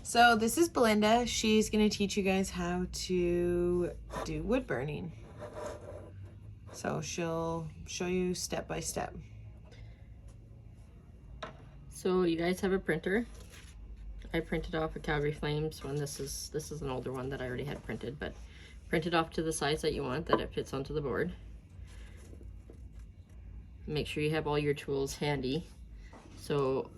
So this is Belinda. She's going to teach you guys how to do wood burning. So she'll show you step by step. So you guys have a printer. I printed off a Calgary Flames one. This is an older one that I already had printed, but print it off to the size that you want, that it fits onto the board. Make sure you have all your tools handy. So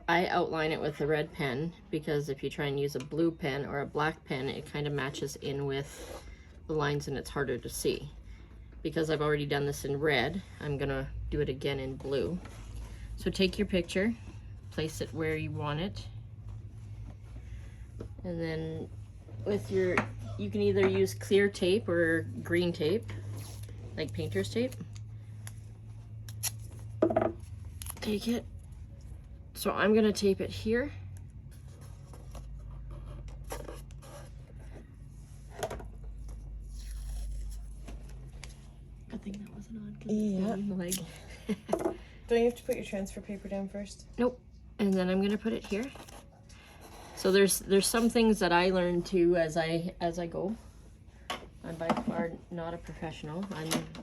I outline it with a red pen because if you try and use a blue pen or a black pen, it kind of matches in with the lines and it's harder to see. Because I've already done this in red, I'm gonna do it again in blue. So take your picture, place it where you want it, and then with your, you can either use clear tape or green tape, like painter's tape. Take it. So I'm gonna tape it here. Good thing that wasn't on. Yeah. Like. Don't you have to put your transfer paper down first? Nope. And then I'm gonna put it here. So there's some things that I learn too as I go. I'm by far not a professional.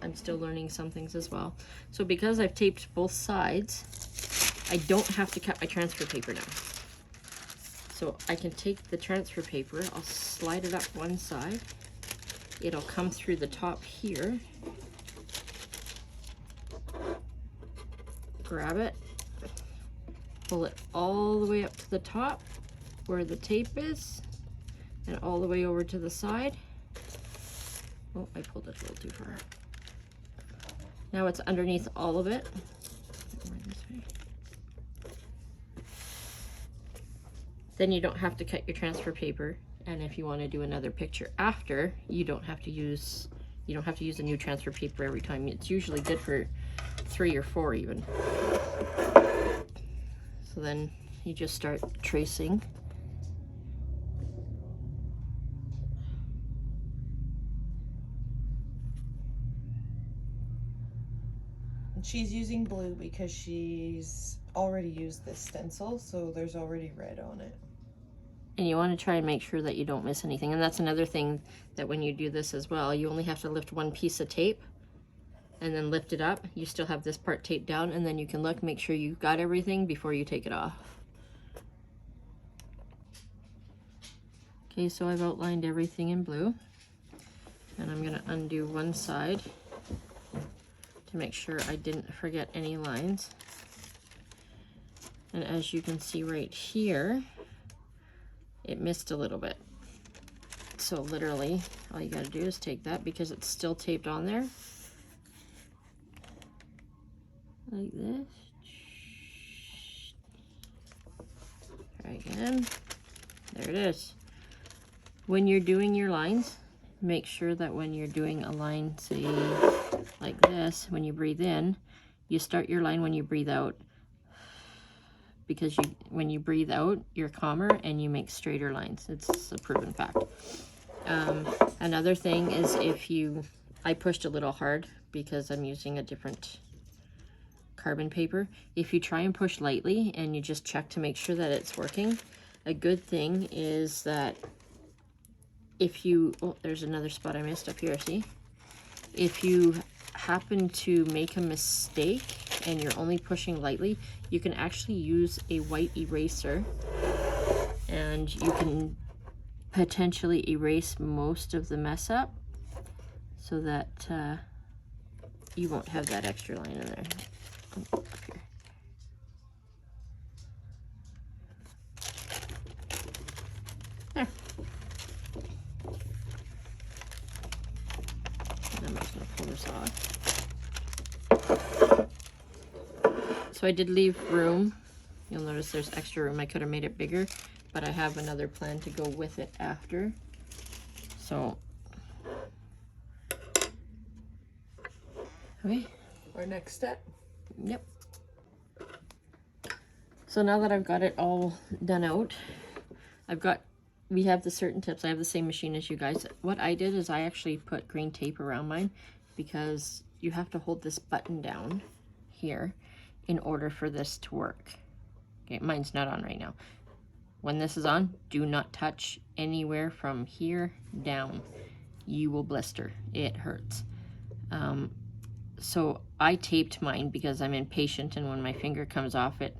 I'm still learning some things as well. So because I've taped both sides, I don't have to cut my transfer paper down. So I can take the transfer paper, I'll slide it up one side. It'll come through the top here. Grab it, pull it all the way up to the top where the tape is, and all the way over to the side. Oh, I pulled it a little too far. Now it's underneath all of it. Then you don't have to cut your transfer paper, and if you want to do another picture after, you don't have to use a new transfer paper every time. It's usually good for 3 or 4 even. So then you just start tracing. She's using blue because she's already used this stencil, so there's already red on it. And you want to try and make sure that you don't miss anything. And that's another thing, that when you do this as well, you only have to lift one piece of tape and then lift it up. You still have this part taped down, and then you can look, make sure you've got everything before you take it off. Okay, so I've outlined everything in blue, and I'm gonna undo one side to make sure I didn't forget any lines. And as you can see right here, it missed a little bit. So literally, all you gotta do is take that, because it's still taped on there, like this. Try again. There it is. When you're doing your lines, make sure that when you're doing a line, say like this, when you breathe in, you start your line when you breathe out, because when you breathe out, you're calmer and you make straighter lines. It's a proven fact. Another thing is, I pushed a little hard because I'm using a different carbon paper. If you try and push lightly and you just check to make sure that it's working, a good thing is that oh, there's another spot I missed up here, see? If you happen to make a mistake and you're only pushing lightly, you can actually use a white eraser, and you can potentially erase most of the mess up so that you won't have that extra line in there. Oh, up here. There. And I'm just going to pull this off. So I did leave room. You'll notice there's extra room. I could have made it bigger, but I have another plan to go with it after. So, okay. Our next step. Yep. So now that I've got it all done out, we have the certain tips. I have the same machine as you guys. What I did is I actually put green tape around mine, because you have to hold this button down here in order for this to work. Okay, mine's not on right now. When this is on, do not touch anywhere from here down. You will blister. It hurts. So I taped mine because I'm impatient, and when my finger comes off, it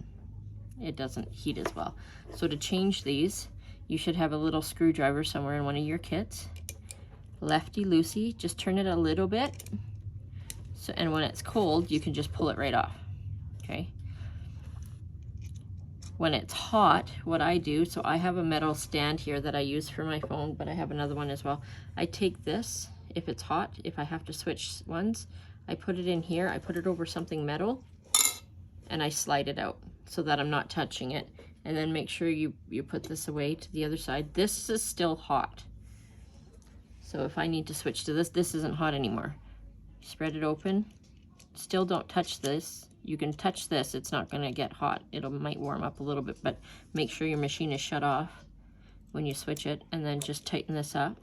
doesn't heat as well. So to change these, you should have a little screwdriver somewhere in one of your kits. Lefty-loosey, just turn it a little bit. So, and when it's cold, you can just pull it right off, okay? When it's hot, what I do, so I have a metal stand here that I use for my phone, but I have another one as well. I take this, if it's hot, if I have to switch ones, I put it in here, I put it over something metal, and I slide it out so that I'm not touching it. And then make sure you put this away to the other side. This is still hot. So if I need to switch to this, this isn't hot anymore. Spread it open. Still don't touch this. You can touch this, it's not gonna get hot. It might warm up a little bit, but make sure your machine is shut off when you switch it, and then just tighten this up.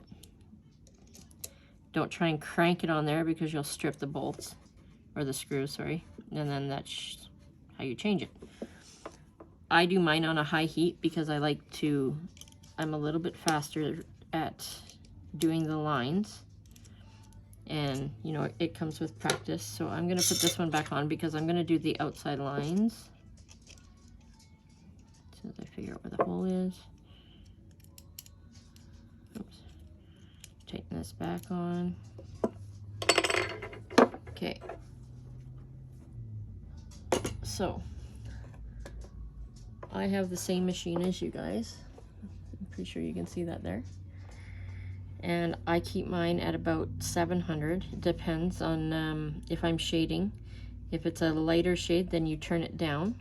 Don't try and crank it on there because you'll strip the bolts, or the screws, sorry. And then that's how you change it. I do mine on a high heat because I like to, I'm a little bit faster at doing the lines. And you know, it comes with practice. So I'm gonna put this one back on because I'm gonna do the outside lines. As soon as I figure out where the hole is. Oops. Tighten this back on. Okay. So I have the same machine as you guys. I'm pretty sure you can see that there. And I keep mine at about 700. It depends on if I'm shading. If it's a lighter shade, then you turn it down.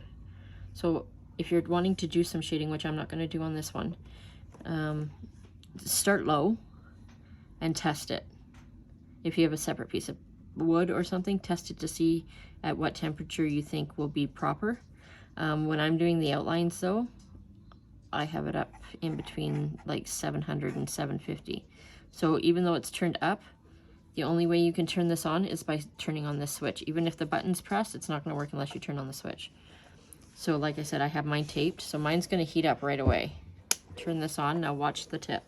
So if you're wanting to do some shading, which I'm not going to do on this one, start low and test it. If you have a separate piece of wood or something, test it to see at what temperature you think will be proper. When I'm doing the outlines though, I have it up in between like 700 and 750. So even though it's turned up, the only way you can turn this on is by turning on this switch. Even if the button's pressed, it's not going to work unless you turn on the switch. So like I said, I have mine taped, so mine's going to heat up right away. Turn this on, now watch the tip.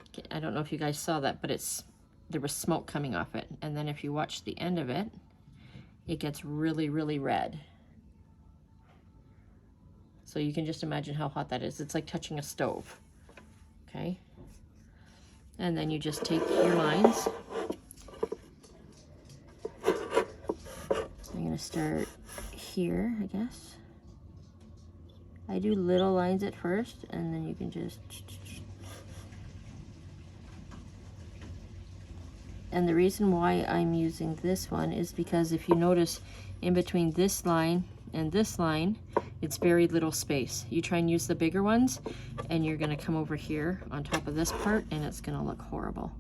Okay, I don't know if you guys saw that, but there was smoke coming off it. And then if you watch the end of it, it gets really, really red. So you can just imagine how hot that is. It's like touching a stove, okay? And then you just take your lines. I'm gonna start here, I guess. I do little lines at first, and then you can just... And the reason why I'm using this one is because if you notice in between this line and this line, it's very little space. You try and use the bigger ones, and you're gonna come over here on top of this part, and it's gonna look horrible.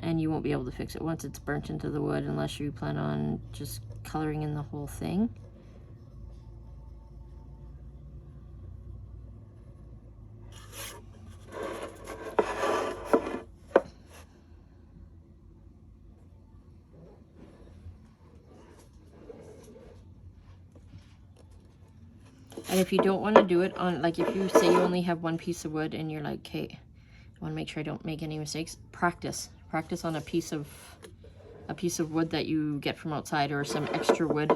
And you won't be able to fix it once it's burnt into the wood, unless you plan on just coloring in the whole thing. And if you don't want to do it on, like if you say you only have one piece of wood and you're like, okay, I want to make sure I don't make any mistakes, practice. Practice on a piece of wood that you get from outside, or some extra wood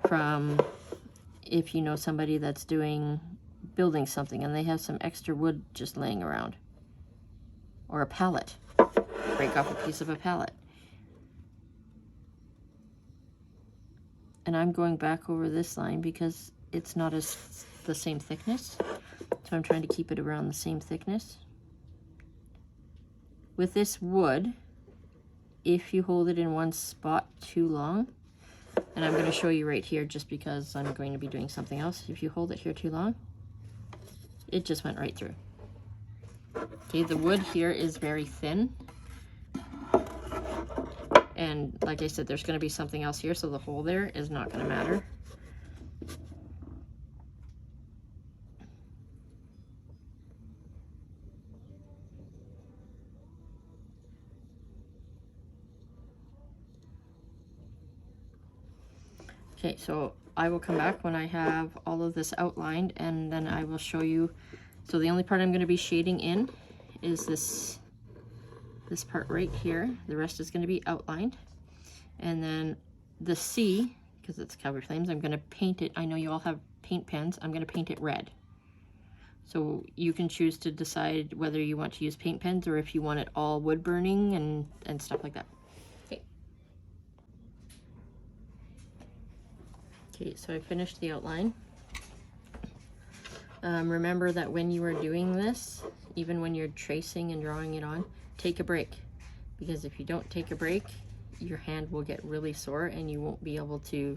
from, if you know somebody that's building something and they have some extra wood just laying around. Or a pallet. Break off a piece of a pallet. And I'm going back over this line because it's not the same thickness, so I'm trying to keep it around the same thickness. With this wood, if you hold it in one spot too long, and I'm going to show you right here just because I'm going to be doing something else. If you hold it here too long, it just went right through. Okay, the wood here is very thin. And like I said, there's going to be something else here, so the hole there is not going to matter. Okay, so I will come back when I have all of this outlined, and then I will show you. So the only part I'm going to be shading in is this part right here. The rest is going to be outlined. And then the C, because it's covered flames, I'm going to paint it. I know you all have paint pens. I'm going to paint it red. So you can choose to decide whether you want to use paint pens or if you want it all wood burning and stuff like that. Okay, so I finished the outline. Remember that when you are doing this, even when you're tracing and drawing it on, take a break. Because if you don't take a break, your hand will get really sore and you won't be able to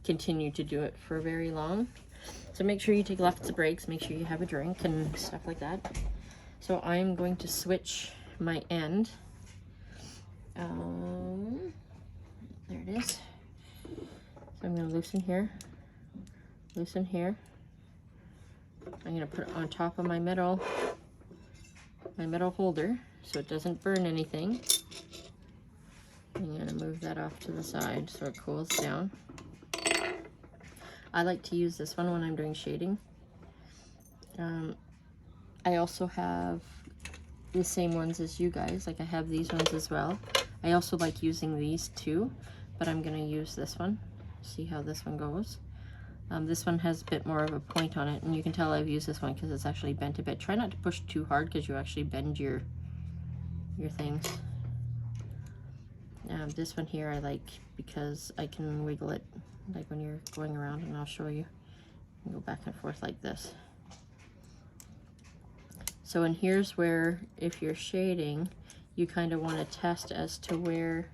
continue to do it for very long. So make sure you take lots of breaks, make sure you have a drink and stuff like that. So I'm going to switch my end. There it is. So I'm going to loosen here, loosen here. I'm going to put it on top of my metal holder so it doesn't burn anything. I'm going to move that off to the side so it cools down. I like to use this one when I'm doing shading. I also have the same ones as you guys, like I have these ones as well. I also like using these too, but I'm going to use this one. See how this one goes. This one has a bit more of a point on it, and you can tell I've used this one because it's actually bent a bit. Try not to push too hard because you actually bend your things. This one here I like because I can wiggle it like when you're going around, and I'll show you. You go back and forth like this. So, and here's where, if you're shading, you kind of want to test as to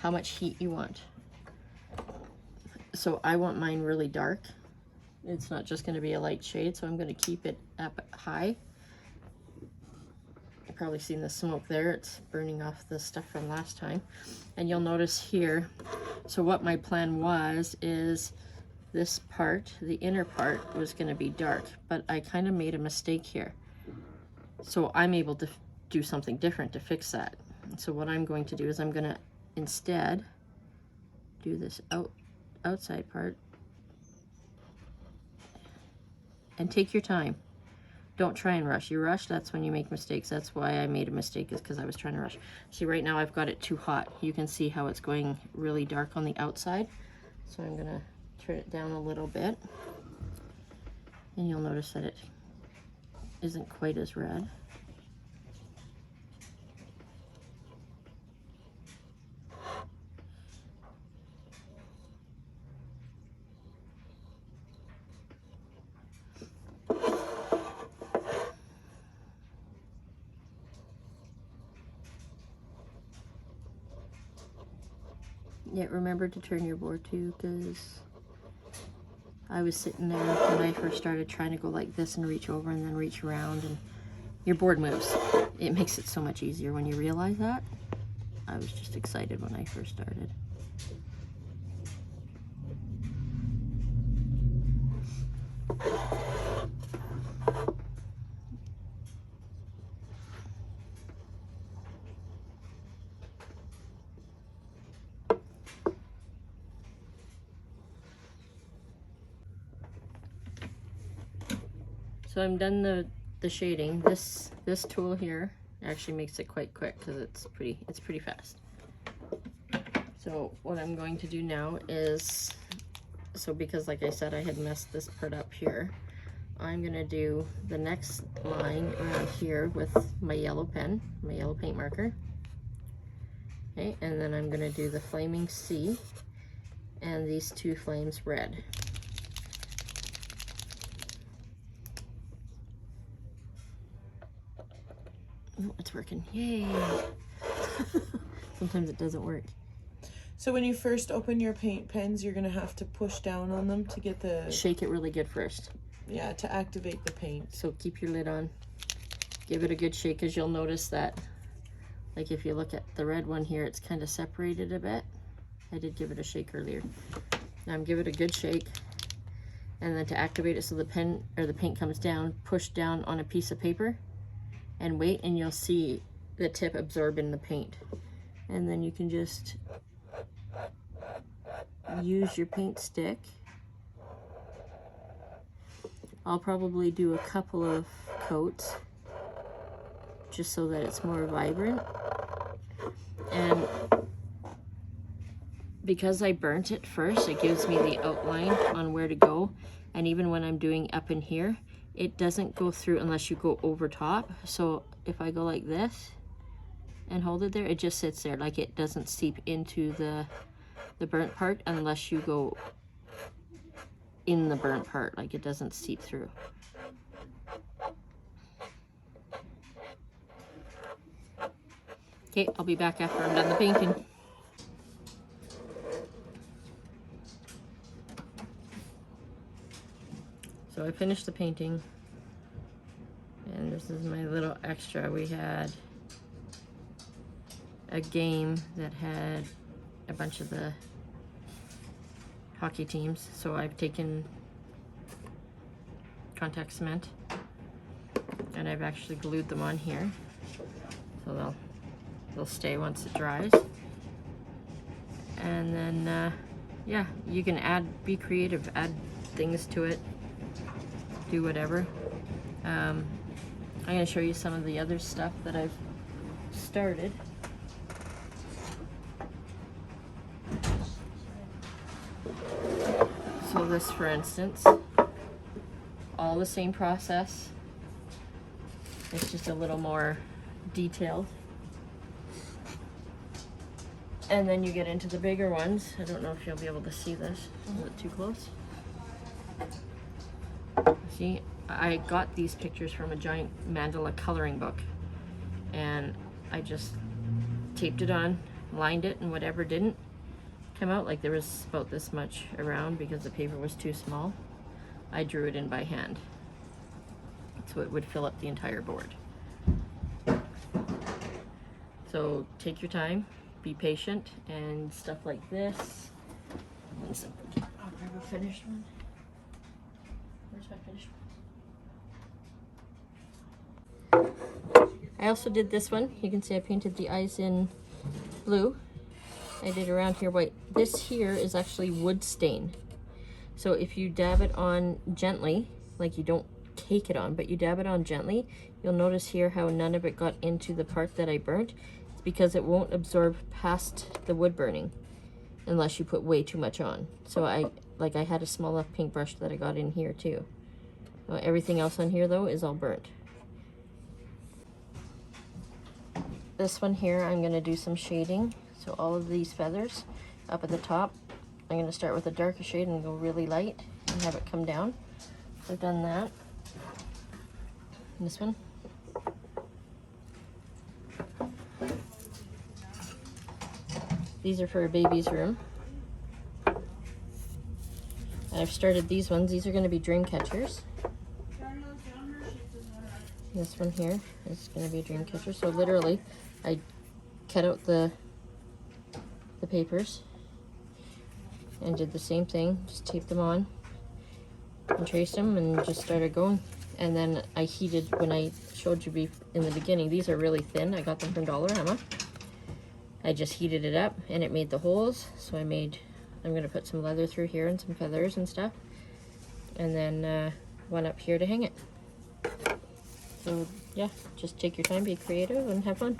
how much heat you want. So I want mine really dark. It's not just going to be a light shade, so I'm going to keep it up high. You've probably seen the smoke there. It's burning off the stuff from last time. And you'll notice here, so what my plan is this part, the inner part, was going to be dark, but I kind of made a mistake here. So I'm able to do something different to fix that. So what I'm going to do is I'm going to instead do this outside part, and take your time. Don't try and rush. You rush, that's when you make mistakes. That's why I made a mistake, is because I was trying to rush. See, right now I've got it too hot. You can see how it's going really dark on the outside. So I'm gonna turn it down a little bit, and you'll notice that it isn't quite as red. Yeah, remember to turn your board too, because I was sitting there when I first started trying to go like this and reach over and then reach around, and your board moves. It makes it so much easier when you realize that. I was just excited when I first started. So I'm done the shading. This tool here actually makes it quite quick because it's pretty fast. So what I'm going to do now is, so because like I said I had messed this part up here, I'm gonna do the next line around here with my yellow pen, my yellow paint marker. Okay, and then I'm gonna do the flaming C and these two flames red. Oh, it's working. Yay! Sometimes it doesn't work. So when you first open your paint pens, you're gonna have to push down on them to get the... Shake it really good first. Yeah, to activate the paint. So keep your lid on. Give it a good shake, because you'll notice that, like if you look at the red one here, it's kind of separated a bit. I did give it a shake earlier. Now give it a good shake. And then to activate it so the pen or the paint comes down, push down on a piece of paper and wait, and you'll see the tip absorb in the paint. And then you can just use your paint stick. I'll probably do a couple of coats just so that it's more vibrant. And because I burnt it first, it gives me the outline on where to go. And even when I'm doing up in here, it doesn't go through unless you go over top. So if I go like this and hold it there, it just sits there, like it doesn't seep into the burnt part unless you go in the burnt part, like it doesn't seep through. Okay, I'll be back after I'm done the painting. So I finished the painting, and this is my little extra. We had a game that had a bunch of the hockey teams, so I've taken contact cement and I've actually glued them on here, so they'll stay once it dries. And then yeah, you can be creative, add things to it, do whatever. I'm going to show you some of the other stuff that I've started. So this, for instance, all the same process. It's just a little more detailed. And then you get into the bigger ones. I don't know if you'll be able to see this. Is it too close? See, I got these pictures from a giant mandala coloring book, and I just taped it on, lined it, and whatever didn't come out, like there was about this much around because the paper was too small, I drew it in by hand, so it would fill up the entire board. So take your time, be patient, and stuff like this. I'll grab a finished one. Where's my finished one? I also did this one. You can see I painted the eyes in blue. I did around here white. This here is actually wood stain. So if you dab it on gently, like you don't cake it on, but you dab it on gently, you'll notice here how none of it got into the part that I burnt. It's because it won't absorb past the wood burning unless you put way too much on. So I had a small enough paintbrush that I got in here too. Everything else on here though is all burnt. This one here, I'm gonna do some shading. So all of these feathers up at the top, I'm gonna start with a darker shade and go really light and have it come down. So I've done that. And this one. These are for a baby's room. And I've started these ones. These are gonna be dream catchers. This one here is going to be a dream catcher. So literally, I cut out the papers and did the same thing. Just taped them on and traced them and just started going. And then I heated, when I showed you in the beginning, these are really thin. I got them from Dollarama. I just heated it up and it made the holes. So I'm going to put some leather through here and some feathers and stuff. And then one up here to hang it. So yeah, just take your time, be creative, and have fun.